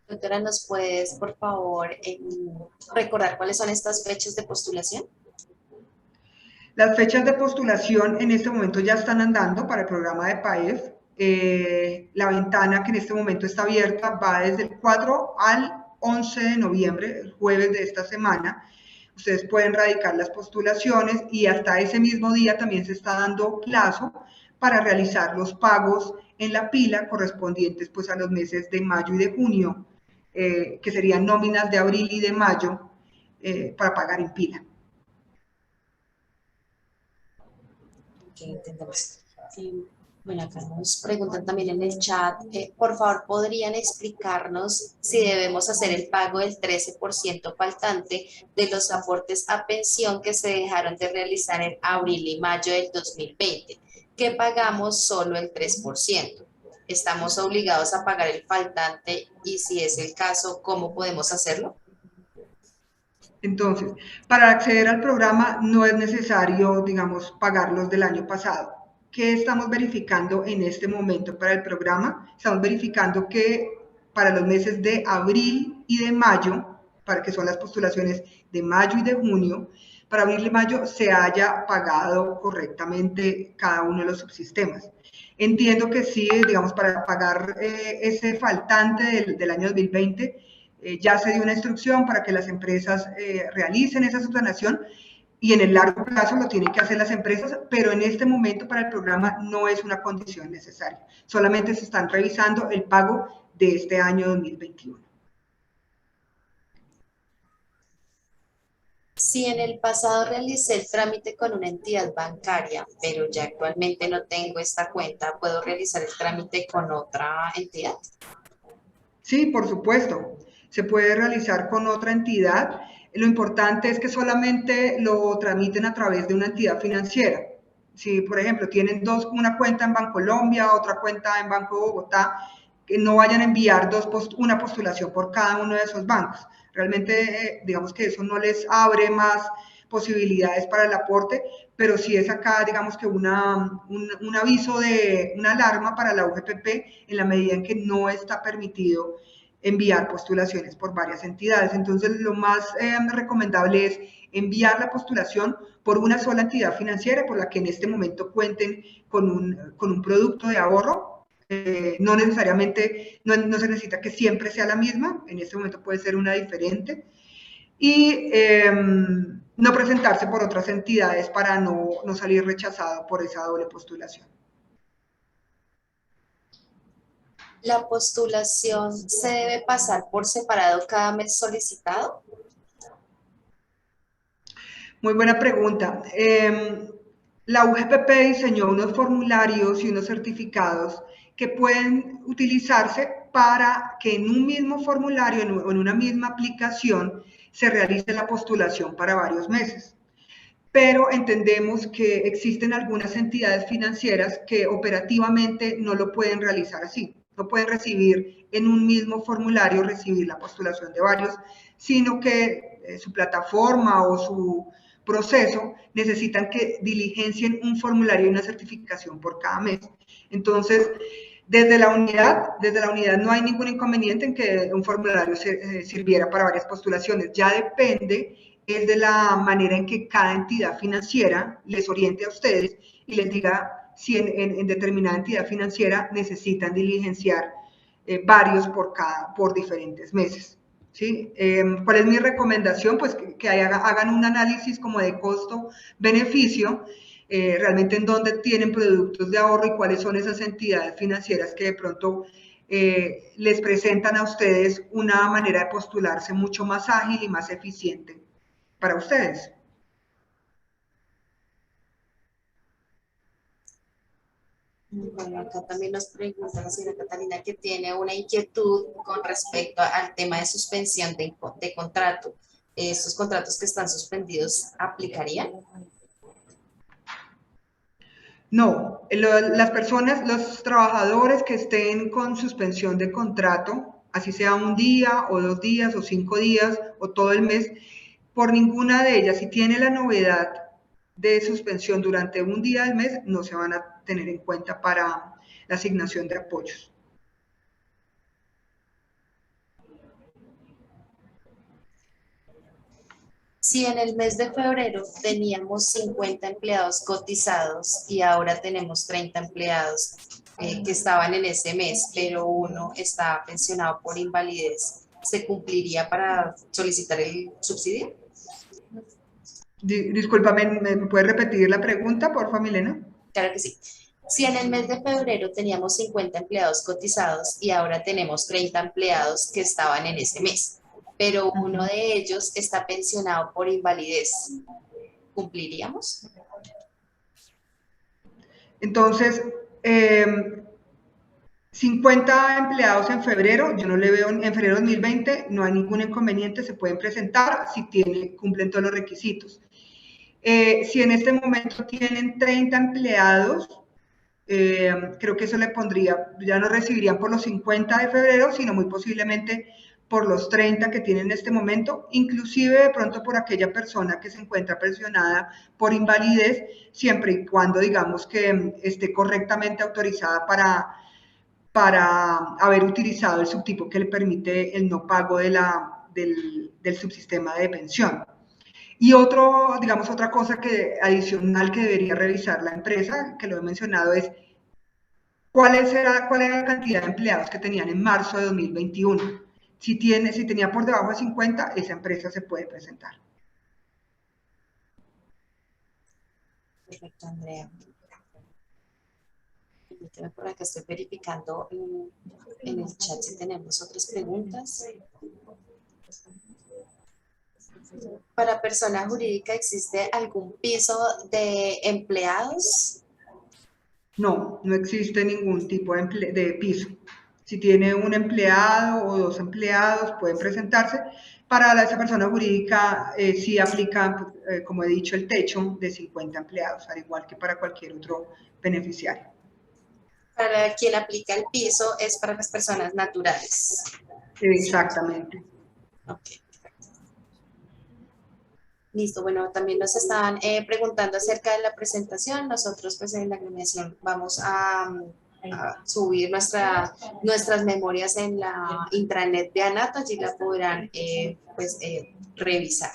Doctora, ¿nos puedes, por favor, recordar cuáles son estas fechas de postulación? Las fechas de postulación en este momento ya están andando para el programa de PAEF. La ventana que en este momento está abierta va desde el 4 al 11 de noviembre, el jueves de esta semana. Ustedes pueden radicar las postulaciones y hasta ese mismo día también se está dando plazo para realizar los pagos en la pila correspondientes pues a los meses de mayo y de junio, que serían nóminas de abril y de mayo para pagar en pila. Okay, entendemos. Bueno, acá nos preguntan también en el chat, por favor, ¿podrían explicarnos si debemos hacer el pago del 13% faltante de los aportes a pensión que se dejaron de realizar en abril y mayo del 2020, que pagamos solo el 3%? ¿Estamos obligados a pagar el faltante y si es el caso, cómo podemos hacerlo? Entonces, para acceder al programa no es necesario, digamos, pagarlos del año pasado. ¿Qué estamos verificando en este momento para el programa? Estamos verificando que para los meses de abril y de mayo, para que son las postulaciones de mayo y de junio, para abril y mayo se haya pagado correctamente cada uno de los subsistemas. Entiendo que sí, digamos, para pagar ese faltante del año 2020, ya se dio una instrucción para que las empresas realicen esa subsanación y en el largo plazo lo tienen que hacer las empresas, pero en este momento para el programa no es una condición necesaria. Solamente se están revisando el pago de este año 2021. Si en el pasado realicé el trámite con una entidad bancaria, pero ya actualmente no tengo esta cuenta, ¿puedo realizar el trámite con otra entidad? Sí, por supuesto. Se puede realizar con otra entidad. Lo importante es que solamente lo tramiten a través de una entidad financiera. Si, por ejemplo, tienen una cuenta en Bancolombia, otra cuenta en Banco Bogotá, que no vayan a enviar una postulación por cada uno de esos bancos. Realmente, digamos que eso no les abre más posibilidades para el aporte, pero sí es acá, digamos que un aviso una alarma para la UGPP en la medida en que no está permitido enviar postulaciones por varias entidades. Entonces, lo más recomendable es enviar la postulación por una sola entidad financiera por la que en este momento cuenten con un producto de ahorro no necesariamente, no se necesita que siempre sea la misma, en este momento puede ser una diferente, y no presentarse por otras entidades para no salir rechazado por esa doble postulación. ¿La postulación se debe pasar por separado cada mes solicitado? Muy buena pregunta. La UGPP diseñó unos formularios y unos certificados que pueden utilizarse para que en un mismo formulario o en una misma aplicación se realice la postulación para varios meses. Pero entendemos que existen algunas entidades financieras que operativamente no lo pueden realizar así. No pueden recibir en un mismo formulario, recibir la postulación de varios, sino que su plataforma o su proceso necesitan que diligencien un formulario y una certificación por cada mes. Entonces, desde la unidad no hay ningún inconveniente en que un formulario sirviera para varias postulaciones. Ya depende es de la manera en que cada entidad financiera les oriente a ustedes y les diga si en determinada entidad financiera necesitan diligenciar varios por diferentes meses. ¿Sí? ¿Cuál es mi recomendación? Pues que hagan un análisis como de costo-beneficio, realmente en dónde tienen productos de ahorro y cuáles son esas entidades financieras que de pronto les presentan a ustedes una manera de postularse mucho más ágil y más eficiente para ustedes. Bueno, acá también nos pregunta la señora Catalina que tiene una inquietud con respecto al tema de suspensión de contrato. ¿Estos contratos que están suspendidos aplicarían? No, las personas, los trabajadores que estén con suspensión de contrato, así sea un día o 2 días o 5 días o todo el mes, por ninguna de ellas, si tiene la novedad de suspensión durante un día del mes, no se van a tener en cuenta para la asignación de apoyos. Si en el mes de febrero teníamos 50 empleados cotizados y ahora tenemos 30 empleados que estaban en ese mes, pero uno está pensionado por invalidez, ¿se cumpliría para solicitar el subsidio? Discúlpame, ¿me puedes repetir la pregunta, por favor, Milena? Claro que sí. Si en el mes de febrero teníamos 50 empleados cotizados y ahora tenemos 30 empleados que estaban en ese mes, pero uno de ellos está pensionado por invalidez, ¿cumpliríamos? Entonces, 50 empleados en febrero, yo no le veo en febrero de 2020, no hay ningún inconveniente, se pueden presentar si cumplen todos los requisitos. Si en este momento tienen 30 empleados, creo que eso le pondría, ya no recibirían por los 50 de febrero, sino muy posiblemente por los 30 que tienen en este momento, inclusive de pronto por aquella persona que se encuentra pensionada por invalidez, siempre y cuando digamos que esté correctamente autorizada para haber utilizado el subtipo que le permite el no pago del subsistema de pensión. Y otra cosa adicional que debería revisar la empresa, que lo he mencionado, es cuál era la cantidad de empleados que tenían en marzo de 2021. Si tenía por debajo de 50, esa empresa se puede presentar. Perfecto, Andrea. Permíteme, por acá estoy verificando en el chat si tenemos otras preguntas. ¿Para persona jurídica existe algún piso de empleados? No, no existe ningún tipo de piso. Si tiene un empleado o 2 empleados, pueden presentarse. Para esa persona jurídica sí aplica, como he dicho, el techo de 50 empleados, al igual que para cualquier otro beneficiario. Para quien aplica el piso es para las personas naturales. Exactamente. Ok. Listo, bueno, también nos estaban preguntando acerca de la presentación. Nosotros pues en la agremiación vamos a subir nuestras memorias en la intranet de Anato, allí la podrán revisar.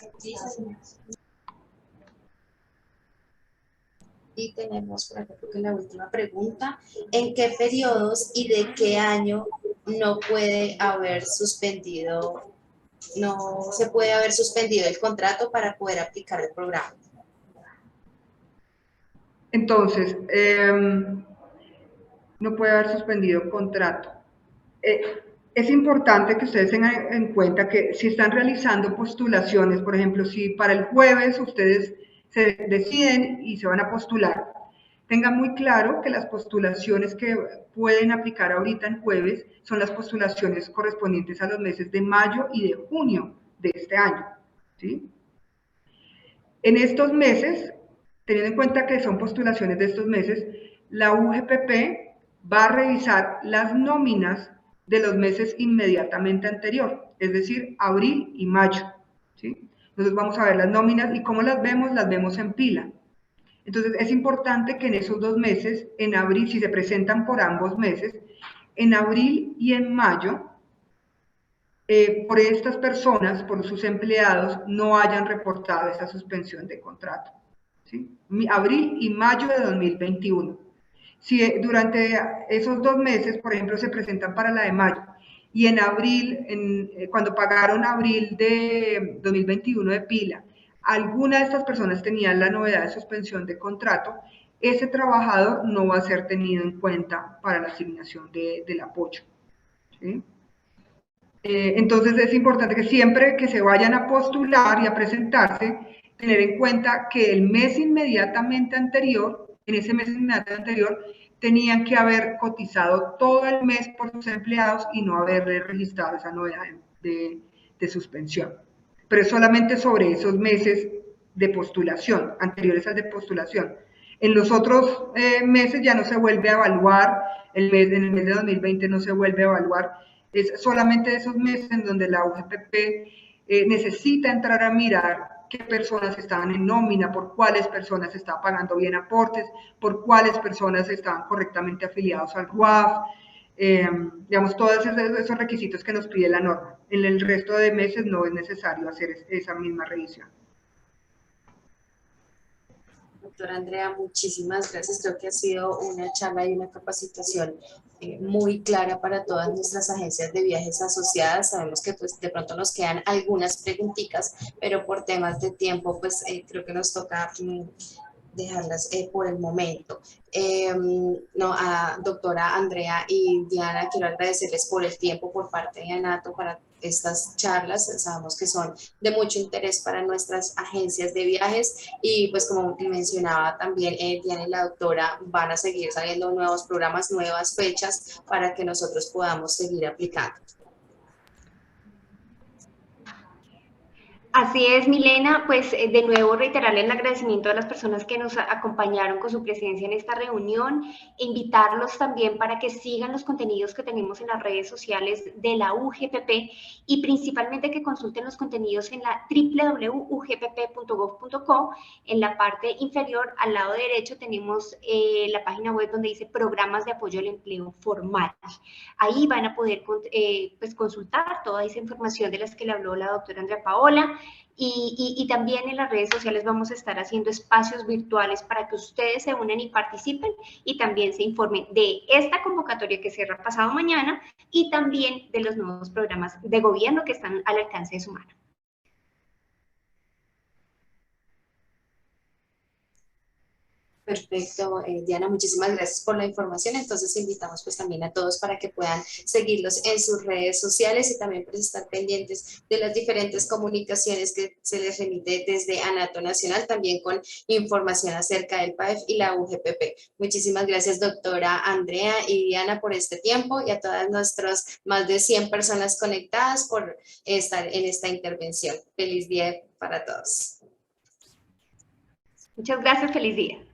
Y tenemos por acá creo que la última pregunta. ¿En qué periodos y de qué año no puede haber suspendido, no se puede haber suspendido el contrato para poder aplicar el programa? Entonces, no puede haber suspendido contrato. Es importante que ustedes tengan en cuenta que si están realizando postulaciones, por ejemplo, si para el jueves ustedes se deciden y se van a postular, tengan muy claro que las postulaciones que pueden aplicar ahorita en jueves son las postulaciones correspondientes a los meses de mayo y de junio de este año, ¿sí? En estos meses, teniendo en cuenta que son postulaciones de estos meses, la UGPP va a revisar las nóminas de los meses inmediatamente anterior, es decir, abril y mayo, ¿sí? Entonces vamos a ver las nóminas y cómo las vemos en pila. Entonces es importante que en esos 2 meses, en abril, si se presentan por ambos meses, en abril y en mayo, por estas personas, por sus empleados, no hayan reportado esa suspensión de contrato, ¿sí? Abril y mayo de 2021. Si durante esos 2 meses, por ejemplo, se presentan para la de mayo, y en abril, cuando pagaron abril de 2021 de pila, alguna de estas personas tenían la novedad de suspensión de contrato, ese trabajador no va a ser tenido en cuenta para la asignación del apoyo, ¿sí? Entonces es importante que siempre que se vayan a postular y a presentarse, tener en cuenta que el mes inmediatamente anterior, en ese mes inmediatamente anterior, tenían que haber cotizado todo el mes por sus empleados y no haberle registrado esa novedad de suspensión. Pero es solamente sobre esos meses de postulación, anteriores al de postulación. En los otros meses ya no se vuelve a evaluar, en el mes de 2020 no se vuelve a evaluar. Es solamente esos meses en donde la UGPP necesita entrar a mirar qué personas estaban en nómina, por cuáles personas estaban pagando bien aportes, por cuáles personas estaban correctamente afiliados al RUAF, digamos, todos esos requisitos que nos pide la norma. En el resto de meses no es necesario hacer esa misma revisión. Doctora Andrea, muchísimas gracias. Creo que ha sido una charla y una capacitación muy clara para todas nuestras agencias de viajes asociadas. Sabemos que pues, de pronto nos quedan algunas preguntitas, pero por temas de tiempo, pues creo que nos toca dejarlas por el momento. No, a doctora Andrea y Diana, quiero agradecerles por el tiempo por parte de ANATO para estas charlas. Sabemos que son de mucho interés para nuestras agencias de viajes y pues como mencionaba también Diana y la doctora, van a seguir saliendo nuevos programas, nuevas fechas para que nosotros podamos seguir aplicando. Así es, Milena, pues de nuevo reiterarle el agradecimiento a las personas que nos acompañaron con su presencia en esta reunión, invitarlos también para que sigan los contenidos que tenemos en las redes sociales de la UGPP y principalmente que consulten los contenidos en la www.ugpp.gov.co. En la parte inferior, al lado derecho, tenemos la página web donde dice Programas de Apoyo al Empleo Formal. Ahí van a poder pues consultar toda esa información de las que le habló la doctora Andrea Paola. Y también en las redes sociales vamos a estar haciendo espacios virtuales para que ustedes se unan y participen y también se informen de esta convocatoria que cierra pasado mañana y también de los nuevos programas de gobierno que están al alcance de su mano. Perfecto, Diana, muchísimas gracias por la información. Entonces invitamos pues también a todos para que puedan seguirlos en sus redes sociales y también pues estar pendientes de las diferentes comunicaciones que se les remite desde ANATO Nacional, también con información acerca del PAEF y la UGPP. Muchísimas gracias, doctora Andrea y Diana, por este tiempo y a todas nuestras más de 100 personas conectadas por estar en esta intervención. Feliz día para todos. Muchas gracias, feliz día.